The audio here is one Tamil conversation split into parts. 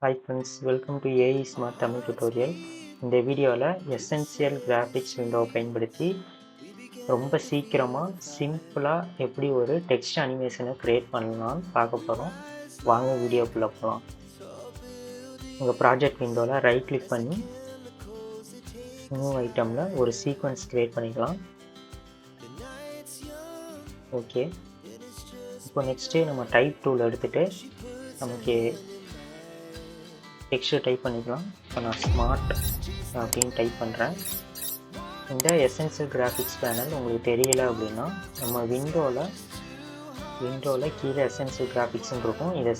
Hi friends, welcome to AI smart Tamil tutorial. இந்த வீடியோவில் எசென்சியல் கிராஃபிக்ஸ் விண்டோவை பயன்படுத்தி ரொம்ப சீக்கிரமாக சிம்பிளாக எப்படி ஒரு டெக்ஸ்ட் அனிமேஷனை க்ரியேட் பண்ணலாம்னு பார்க்க போகிறோம். வாங்க வீடியோக்குள்ளே போகலாம். உங்கள் ப்ராஜெக்ட் விண்டோவில் ரைட் கிளிக் பண்ணி நியூ ஐட்டமில் ஒரு சீக்வன்ஸ் க்ரியேட் பண்ணிக்கலாம். ஓகே, இப்போ நெக்ஸ்ட்டு நம்ம டைப் டூல் எடுத்துகிட்டு நமக்கு டெக்ஸ்ட் டைப் பண்ணிக்கலாம். இப்போ நான் ஸ்மார்ட் அப்படின்னு டைப் பண்ணுறேன். இந்த எசென்சியல் கிராஃபிக்ஸ் பேனல் உங்களுக்கு தெரியல அப்படின்னா நம்ம விண்டோவில் கீழே எசென்சியல் கிராஃபிக்ஸ்ன்னு இருக்கும். இதை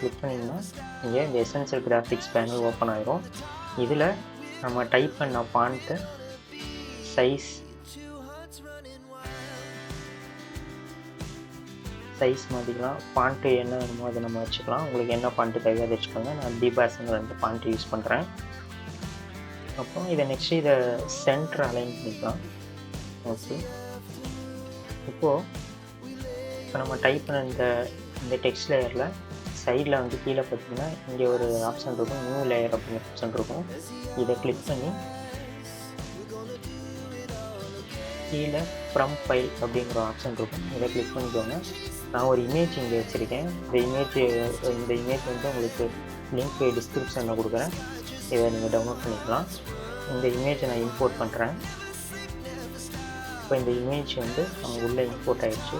கிளிக் பண்ணிங்கன்னா இங்கே இந்த எசென்சியல் கிராஃபிக்ஸ் பேனல் ஓப்பன் ஆகிரும். இதில் நம்ம டைப் பண்ண ஃபாண்ட்டு சைஸ் மாற்றிக்கலாம். ஃபாண்ட்டு என்ன வேணுமோ அதை நம்ம வச்சுக்கலாம். உங்களுக்கு என்ன ஃபாண்ட்டு தேவையோ அதை வச்சுக்கோங்க. நான் டிபாஸ்ன்னு 2 ஃபாண்ட்டு யூஸ் பண்ணுறேன். அப்புறம் இதை சென்டர் அலைன் பண்ணிக்கலாம். ஓகே, இப்போது நம்ம டைப் பண்ண இந்த டெக்ஸ்ட் லேயரில் சைடில் கீழே பார்த்தீங்கன்னா இங்கே ஒரு ஆப்ஷன் இருக்கும், நியூ லேயர் அப்படிங்கிற ஆப்ஷன் இருக்கும். இதை கிளிக் பண்ணி கீழே ஃப்ரம் ஃபைல் அப்படிங்கிற ஆப்ஷன் இருக்கும். இதை கிளிக் பண்ணிக்கோங்க. நான் ஒரு இமேஜ் இங்கே வச்சுருக்கேன். இந்த இமேஜ் உங்களுக்கு லிங்க் டிஸ்கிரிப்ஷனில் கொடுக்குறேன். இதை நீங்கள் டவுன்லோட் பண்ணிக்கலாம். இந்த இமேஜை நான் இம்போர்ட் பண்ணுறேன். இப்போ இந்த இமேஜ் உள்ளே இம்போர்ட் ஆகிடுச்சு.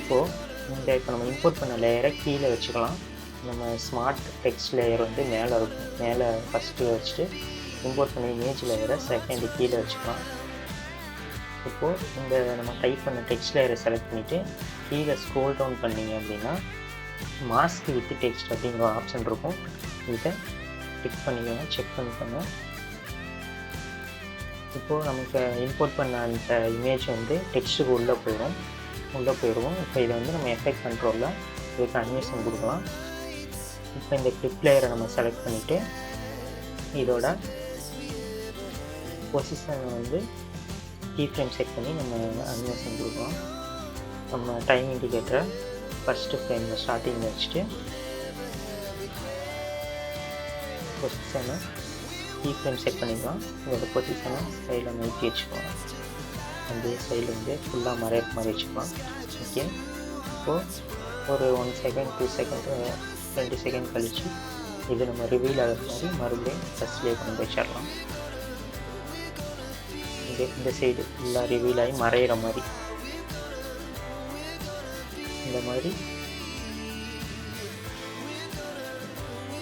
இப்போது இப்போ நம்ம இம்போர்ட் பண்ண லேயரை கீழே வச்சுக்கலாம். நம்ம ஸ்மார்ட் டெக்ஸ்ட் லேயர் மேலே இருக்கும். மேலே ஃபஸ்ட்டு வச்சுட்டு இம்போர்ட் பண்ண இமேஜ் லேயரை செகண்ட் கீழே வச்சுக்கலாம். இப்போது நம்ம டைப் பண்ண டெக்ஸ்ட் லேயரை செலக்ட் பண்ணிவிட்டு கீழே ஸ்க்ரோல் டவுன் பண்ணிங்க அப்படின்னா மாஸ்க் வித் டெக்ஸ்ட் அப்படிங்கிற ஆப்ஷன் இருக்கும். இதை கிளிக் பண்ணிக்கோங்க, செக் பண்ணிக்கோங்க. இப்போது நமக்கு இம்போர்ட் பண்ண அந்த இமேஜ் டெக்ஸ்ட்டுக்கு உள்ளே போயிடுவோம். இப்போ இதை நம்ம எஃபெக்ட் கண்ட்ரோலில் இதுக்கு அனிமேஷன் கொடுக்கலாம். இப்போ இந்த கிளிப் லேயரை நம்ம செலக்ட் பண்ணிவிட்டு இதோட பொசிஷனை கீ ஃப்ரேம் செட் பண்ணி நம்ம அனிமேஷன் கொடுக்கலாம். நம்ம டைம் இண்டிகேட்டரை ஃபஸ்ட்டு ஃப்ரேமில் ஸ்டார்டிங்கில் வச்சுட்டு பொசிஷனை கீ ஃப்ரேம் செட் பண்ணிக்கலாம். இதோட பொசிஷனை சைடில் நோக்கி வச்சுக்கலாம். அந்த சைடில் ஃபுல்லாக மறைய மாதிரி வச்சுக்கலாம். ஓகே, இப்போது ஒரு 1 செகண்ட் 2 செகண்ட் 2 செகண்ட் கழித்து இது நம்ம ரிவீல் ஆகிற மாதிரி மறுபடியும் ஃபஸ்ட்லேயே கொண்டு வச்சிடலாம். இந்த சைடு ஃபுல்லாக ரிவீல் ஆகி மறையிற மாதிரி இந்த மாதிரி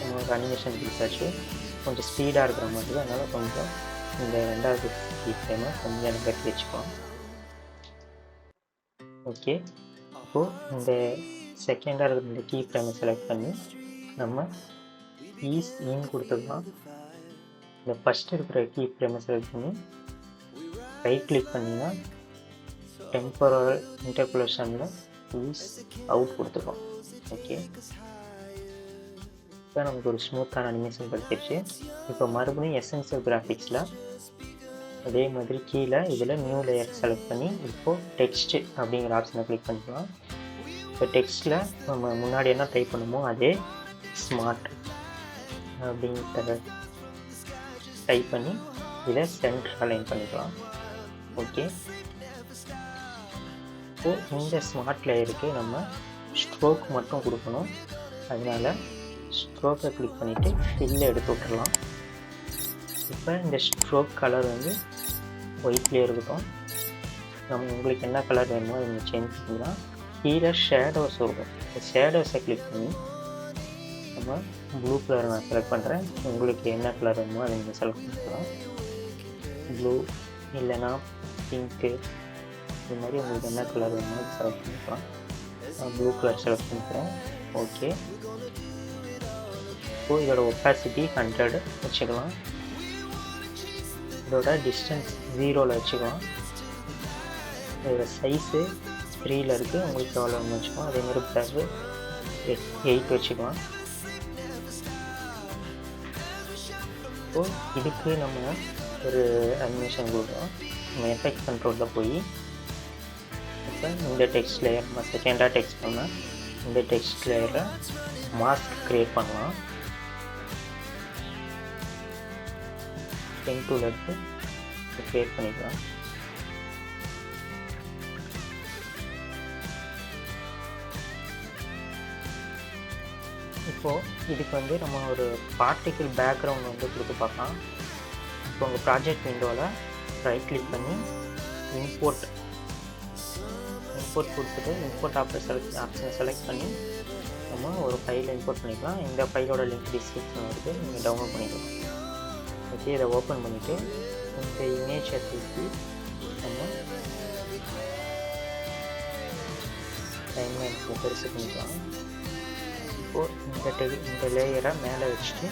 நமக்கு அனிமேஷன் கொடுத்தாச்சு. கொஞ்சம் ஸ்பீடாக இருக்கிற மாதிரி தான், அதனால் கொஞ்சம் இந்த 2வது கீ ஃப்ரேமை கொஞ்சம் கட்டி வச்சுக்கலாம். ஓகே, இப்போது இந்த செகண்டாக இருக்கிற இந்த கீ ஃப்ரேமை செலக்ட் பண்ணி நம்ம ஈஸ் இன் கொடுத்துக்கலாம். இந்த ஃபஸ்ட்டு இருக்கிற கீ ஃப்ரேமை செலக்ட் பண்ணி ரைட் கிளிக் பண்ணிங்கன்னா டெம்பரல் இன்டர்போலேஷனில் ஈஸ் அவுட் கொடுத்துருக்கோம். ஓகே, இப்போ நமக்கு ஒரு ஸ்மூத்தான அனிமேஷன் கிடைச்சிருச்சு. இப்போ மறுபடியும் எசென்சியல் கிராஃபிக்ஸில் அதே மாதிரி கீழே இதில் நியூ லேயர் செலக்ட் பண்ணி இப்போது டெக்ஸ்ட்டு அப்படிங்கிற ஆப்ஷனை கிளிக் பண்ணிக்கலாம். இப்போ டெக்ஸ்ட்டில் நம்ம முன்னாடி என்ன டைப் பண்ணுமோ அதே ஸ்மார்ட் அப்படிங்கிற டைப் பண்ணி இதை சென்டர் அலைன் பண்ணிக்கலாம். ஓகே, இப்போது இந்த ஸ்மார்ட் லேயருக்கு நம்ம ஸ்ட்ரோக் மட்டும் கொடுக்கணும். அதனால் ஸ்ட்ரோக்கை கிளிக் பண்ணிவிட்டு ஃபில்லை எடுத்து விட்டுடலாம். இப்போ இந்த ஸ்ட்ரோக் கலர் ஒயிட்லேயே இருக்கட்டும். உங்களுக்கு என்ன கலர் வேணுமோ அதை நீங்கள் சேஞ்ச் பண்ணிக்கலாம். கீழே ஷேடோஸ் இருக்கும். இந்த ஷேடோஸை கிளிக் பண்ணி நம்ம ப்ளூ கலரை நான் செலக்ட் பண்ணுறேன். உங்களுக்கு என்ன கலர் வேணுமோ அதை நீங்கள் செலக்ட் பண்ணிக்கலாம். ப்ளூ இல்லைன்னா பிங்க்கு, இது மாதிரி உங்களுக்கு என்ன கலர் வேணுமோ அது செலக்ட் பண்ணிக்கலாம். நான் ப்ளூ கலர் செலக்ட் பண்ணிக்கிறேன். ஓகே, இப்போது இதோட ஒப்பாசிட்டி 100 வச்சுக்கலாம். இதோட டிஸ்டன்ஸ் 0ல் வச்சுக்கலாம். இதோட சைஸு 3ல் இருக்குது. உங்களுக்கு எவ்வளோ ஒன்று வச்சுக்கலாம். அதேமாதிரி ப்ளஸ் 8 வச்சுக்கலாம். இப்போது இதுக்கு நம்ம ஒரு அனிமேஷன் கொடுக்கலாம். நம்ம எஃபெக்ட் கண்ட்ரோலில் போய் இப்போ இந்த டெக்ஸ்ட் லேயர் நம்ம செகண்டாக டெக்ஸ்ட் பண்ணால் இந்த டெக்ஸ்ட் லேயரை மாஸ்க் க்ரியேட் பண்ணலாம். பென் டூல் எடுத்து கிரியேட் பண்ணிக்கலாம். இப்போது இதுக்கு வந்து நம்ம ஒரு பார்ட்டிக்கிள் பேக்ரவுண்ட் வந்து கொடுத்து பார்க்கலாம். இப்போ உங்கள் ப்ராஜெக்ட் விண்டோவில் ரைட் கிளிக் பண்ணி இம்போர்ட் கொடுத்துட்டு இம்போர்ட் ஆப்ஷனை செலக்ட் பண்ணி நம்ம ஒரு ஃபைலை இம்போர்ட் பண்ணிக்கலாம். இந்த ஃபைலோட லிங்க் டிஸ்கிரிப்ஷன் இருக்குது, நீங்கள் டவுன்லோட் பண்ணிக்கலாம். ஓகே, இதை ஓப்பன் பண்ணிவிட்டு இந்த இமேஜை தூக்கி நம்ம டைம்லைன் பெருசு பண்ணிக்கலாம். இப்போது இந்த லேயரை மேலே வச்சுட்டு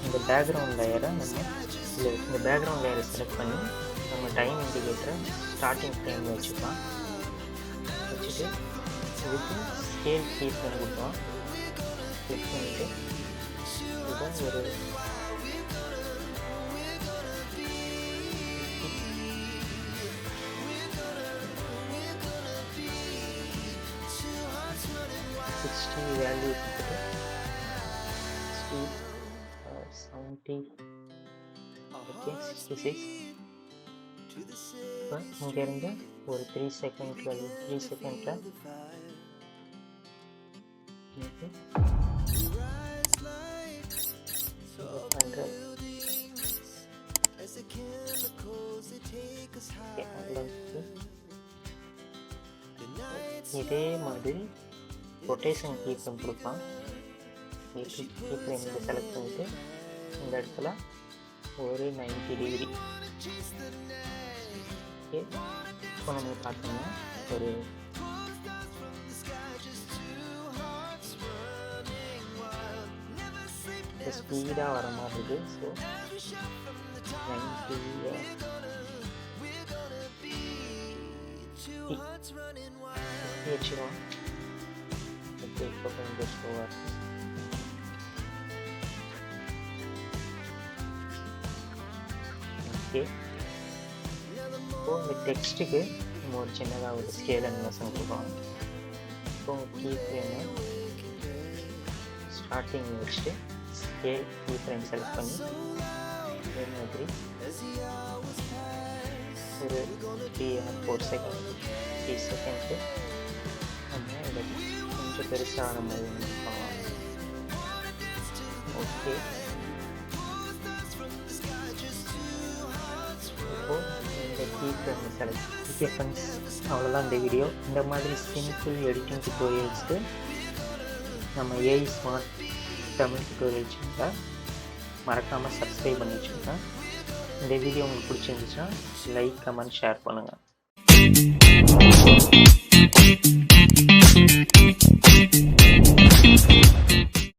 இந்த பேக்ரவுண்ட் லேயரை நம்ம இந்த பேக்ரவுண்ட் லேயரை செலக்ட் பண்ணி நம்ம டைம் இண்டிகேட்டரை ஸ்டார்டிங் ஃப்ரேமில் வச்சுக்கலாம். வச்சுட்டு இதுக்கு ஸ்கேல் கீப் பண்ணி கொடுக்கலாம். கிளிக் பண்ணிவிட்டு இதுதான் ஒரு வேல்யூ கொடுத்துட்டு 70 ஓகே 66. இப்போ இங்கேருந்து ஒரு 3 செகண்ட் வேல்யூ 3 செகண்டில் இதே மாதிரி ரொட்டேஷன் கீஃப்ரேம் கொடுக்கலாம். கீஃப்ரேம் இங்கே செலக்ட் பண்ணிவிட்டு இந்த இடத்துல ஒரு 90 டிகிரி. ஓகே, இப்போ நம்ம பார்த்தோம்னா ஒரு ஸ்பீடாக வர மாதிரி இருக்குது. ஸோ 90 வச்சுருவோம். ஓகே, இப்போ கொஞ்சம் ஸ்லோவாக இருக்குது. ஓகே, இப்போது இந்த டெக்ஸ்ட்டுக்கு நம்ம ஒரு சின்னதாக ஒரு ஸ்கேல் அனிமேஷன் கொடுக்கலாம். இப்போ கீஃப்ரேமை ஸ்டார்டிங் வச்சுட்டு ஸ்கேல் கீஃப்ரேம் செலக்ட் பண்ணி இதே மாதிரி ஒரு 3 or 4 செகண்ட் 3 செகண்ட்க்கு நம்ம இதை கொஞ்சம் பெருசான மாதிரி பண்ணலாம். ஓகே, இந்த கீஃப்ரேம் செலக்ட். ஓகே ஃப்ரெண்ட்ஸ், அவ்வளோதான் இந்த வீடியோ. இந்த மாதிரி சிம்பிள் எடிட்டிங் டுட்டோரியல்ஸ்க்கு நம்ம ஏஐ ஸ்மார்ட் தமிழ் டுட்டோரியல் சேனலை மறக்காமல் சப்ஸ்கிரைப் பண்ணி வச்சுருக்கேன். இந்த வீடியோ உங்களுக்கு பிடிச்சிருந்துச்சுன்னா லைக், கமெண்ட், ஷேர் பண்ணுங்கள்.